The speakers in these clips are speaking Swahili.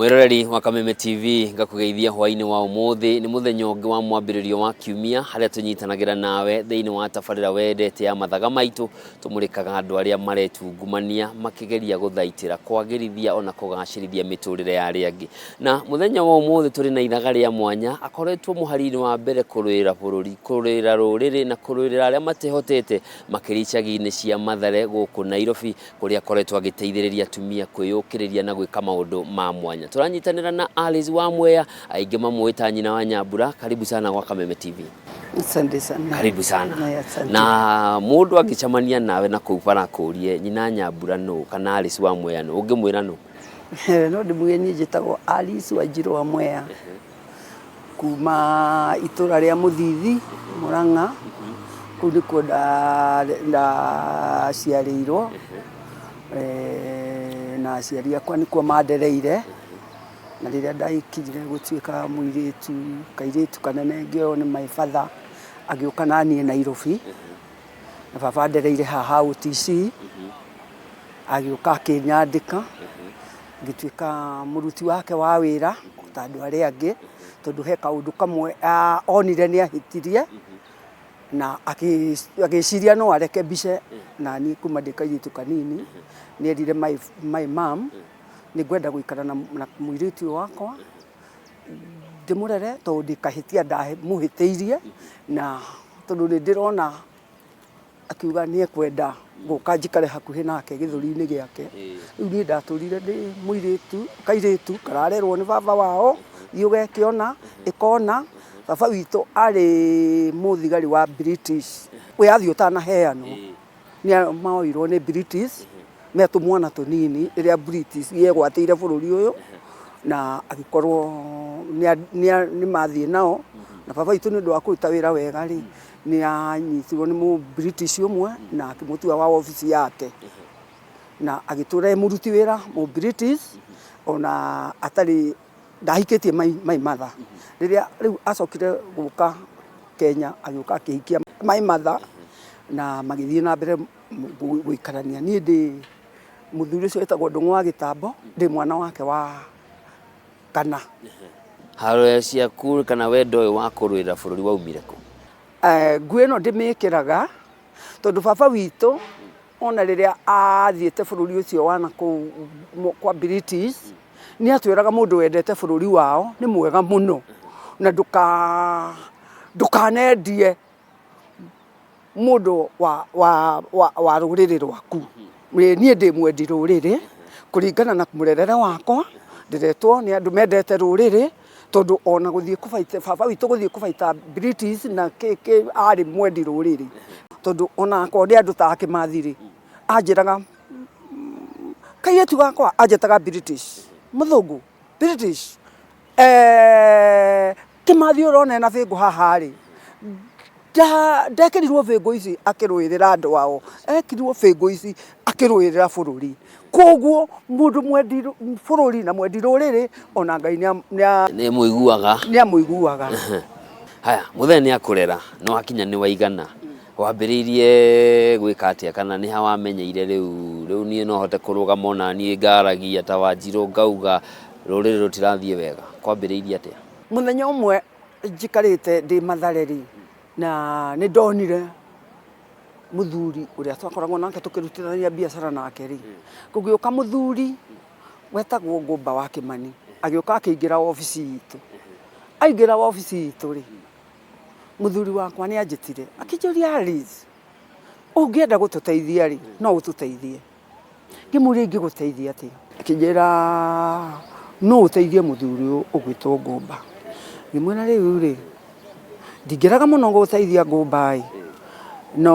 Mwiroreri wa Kameme TV ngakugeithia hwaini wa umuthi ni muthenya ungi wa mwambiririo wa kiumia haria tunyitanagira nawe thiini wa tabarira wendete ya Mathaga Maitu tumurikaga andu aria maretungumania makigeria guthaitira kwagirithia ona kugacirithia miturire ya aria angi. Na muthenya wa umuthi turi na ithaga ria mwanya akoretwo muharini wa mbere kuruira bururi kuruira ruriri na kuruira aria matehotete makirichagi-ini cia Mathare guku Nairobi kuria akoretwo agiteithiriria atumia kwiyukiriria na gwika maundu ma mwanya. Turanyitanira na Alice Wanjiru aingi mamwita nyina wa Nyambura. Karibu sana kwa Kameme TV. Asante sana. Karibu sana. Na mundu agicamania nawe na kuupara kurie nyina Nyambura no kana Alice Wanjiru no ungimwira no? No ndimwini njitagwo Alice Wanjiru Wanjiru. Kuma itura ria Muthithi Murang'a kuliko da ciarirwo na aciari akwa nikuo mandereire na riria ndaikire gutuika muiritu kairitu kanene ngio ni my father agiuka nanie Nairobi na baba ndereire haha UTC agiuka akinyandika ngituika muruti wake wa wira tandu aria angi tondu he kaundu kamwe onire ni ahitirie na agiciria no areke bice na ni kuma ndikairitu kanini ni erire my mom ni gwenda guikara na muiritu wakwa ndimurere tondu ndikahitia ndamuhiteirie na tondu ni ndirona akiuga ni ekwenda guka njikare hakuhi nake githuri-ini giake riu ni ndaturire ndi muiritu kairitu kararerwo ni baba wao yugekiona ikona baba witu ari muthigari wa British we athio tana heano ni maoirwo ni British metu mwana tunini iria British yegwateire bururi uyu na agikorwo ni mathie nao na baba witu ni ndu akuruta wira wega ri ni anyitirwo ni mu British umwe na akimutua wa office yake na agitura muruti wira mu British ona atari ndahikitie my mother riria riu acokire guka Kenya agiuka akihikia my mother na magithie na mbere guikarania ni ndi muthuri ucio etagwo Ndung'u wa Gitambo ndi mwana wake wa kana haro cia kuru kana wendo wa kuruira bururi wa umireko ngui no ndimikiraga tondu baba witu ona riria athiete bururi ucio wana kwa British ni atwiraga mundu wendete bururi wao ni mwega muno na ndukanendie mundu wa ruriri rwaku ni ndi mwendi ruriri kuringana na murerere wakwa ndiretwo ni andu mendete ruriri tondu ona guthie kubaita baba witu guthie kubaita British na ke ari mwendi ruriri tondu ona ko ndi andu ta Kimathiri anjiraga kaietu gakwa anjetaga British muthungu British Kimathi urona na vingu haha ri ndekerirwo vingu ici akiruirira andu wao ekirirwo vingu ici akiruirira bururi koguo mundu mwendi bururi na mwendi ruriri ona Ngai ni muiguaga haya muthenya ni akurera no akinya ni waigana wambiriirie gwika atia kana ni ha wamenyeire riu nie no hote kurugama ona nie ngaragia ta Wanjiru ngauga ruriri rutirathie wega kwambiriirie atia muthenya umwe njikarite ndi Mathareri na ni ndonire muthuri uria twakoragwo nake tukirutirania biashara nake ri kugiuka muthuri wetagwo Ngumba wa Kimani agiuka akiingira office itu aingira office itu ri muthuri wakwa ni anjitire akijuria Alice ungienda gututeithia ri no ututeithie ngimuri ngiguteithia atia akijira no uteithie muthuri ugwitwo Ngumba ngimwena riu ri ndingiraga muno guteithia Ngumba no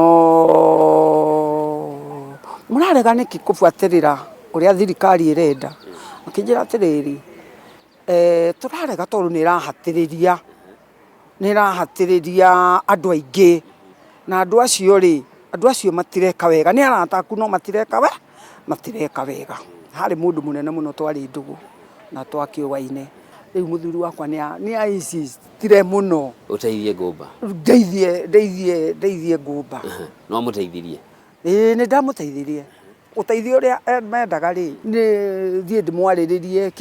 murarega niki kubuatirira uria thirikari irenda akijira atiriri turarega tondu ni rahatiriria andu aingi na andu acio matireka wega ni arataku no matireka wega hari mundu munene muno twari ndugu na twakiugaine riu muthuri wakwa ni insistire muno uteithie Ngumba ndeithie Ngumba no muteithirie ni ndamuteithirie uteithio ria mendaga ri ni thie ndimwariririe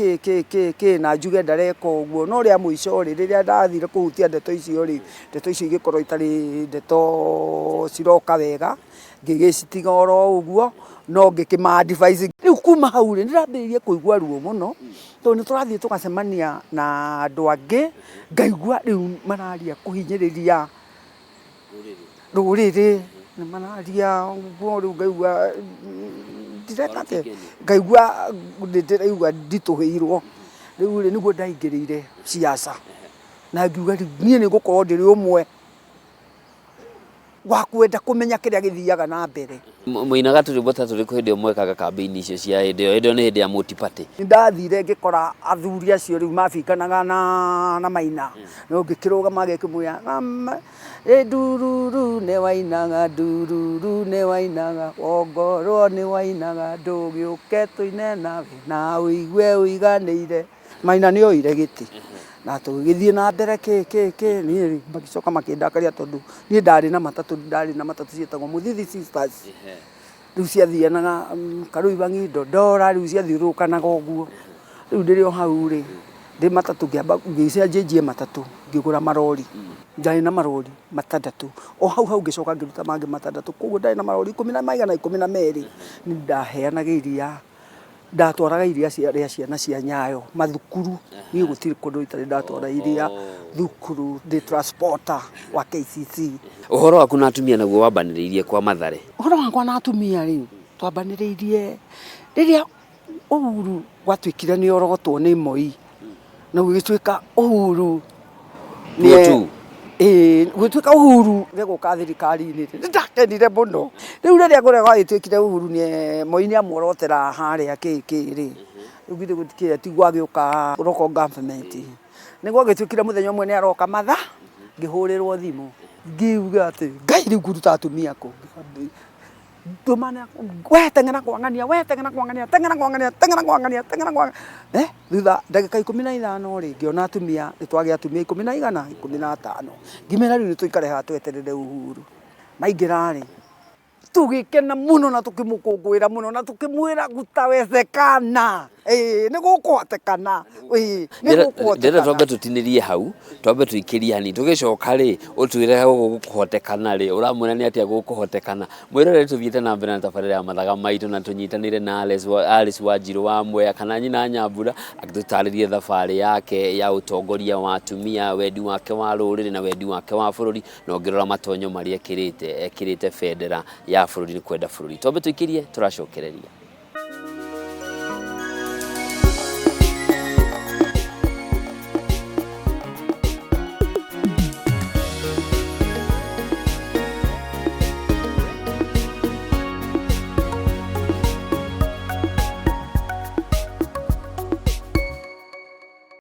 ki na njuge ndareka uguo no ria muico ri riria ndathire kuhutia ndeto icio ri ndeto icio igikorwo itari ndeto ciroka wega ngigicitiga oro uguo no ngikima advice riu kuma hau ri ndirambiririe kuigua ruo muno to ni turathie tukacemania na andu angi ngaigua riu mararia kuhinyiriria ruriri ni mararia uguo riu ngaigua ndireka te ngaigua ndiraigua ndituhirwo riu ri niguo ndaingirire siasa na ngiuga nie ni gukorwo ndiri umwe wa kwenda kumenya kiria githiaga na mbere muinaga turibota turiku hindi mwekaga campaign icio cia hindi ni hindi ya multi-party ndathire ngikora athuri acio riu mabikanaga na Maina no ngikirugama gikimwya ndururu ne wainaga ndururu ne wainaga ongorwo ne wainaga ndugiuke tuine nawe na uigue uiganire Maina ni oire giti na tugithie na mbere ni magicoka makindakaria tondu ni ndari na matatu cietagwo Muthithi Sisters riu ciathianaga Karuibangi Dodora riu ciathiurukanaga uguo riu ndiri o hau ri ndi matatu ngiamba ngicenjie matatu ngigura marori ndari na marori matandatu o hau ngicoka ngiruta mangi matandatu koguo ndari na marori 12 ni ndaheanaga iria ndatwaraga iria cia ciana cia Nyayo mathukuru ni gutiri kundu itari ndatwara iria thukuru ndi transporter wa KCC. Uhoro waku na atumia naguo wambaniriirie kwa Mathare? Uhoro wakwa na atumia ri twambaniriirie riria Uhuru gwatwikire ni orotwo ni Moi na gugituika Uhuru ni gutwika Uhuru guka thirikari-ini ndakenire muno riu riria gwatwikire Uhuru ni Moi ni amworotera haria ri riu githe gutikia tigwa giuka local government niguo gitwikire muthenya umwe ni aroka matha ngihurirwo thimu ngiuga ati ngai riu kuruta atumia ku tumana teng'era kwangania thutha ndagika 15 ri ngiona atumia nitwagia atumia 15 ngimera riu nituikare ha tweterere Uhuru maingira ri tugikena muno na tukimukungwira muno na tukimwira gutawezekana ni gukuhotekana ndira twambe tutinirie hau twambe tuikirie hani tugicoka ri utwire gukuhotekana ri uramwira ni atia gukuhotekana mwirore tuthiite na mbere na tabarira ya Mathaga Maitu na tunyitanire na Alice Wanjiru wa Moi kana nyina Nyambura agitutaririe thabari yake ya utongoria wa atumia wendi wake wa ruriri na wendi wake wa bururi na ngirora matonyo mari ekirite bendera ya bururi ni kwenda bururi twambe tuikirie turacokereria.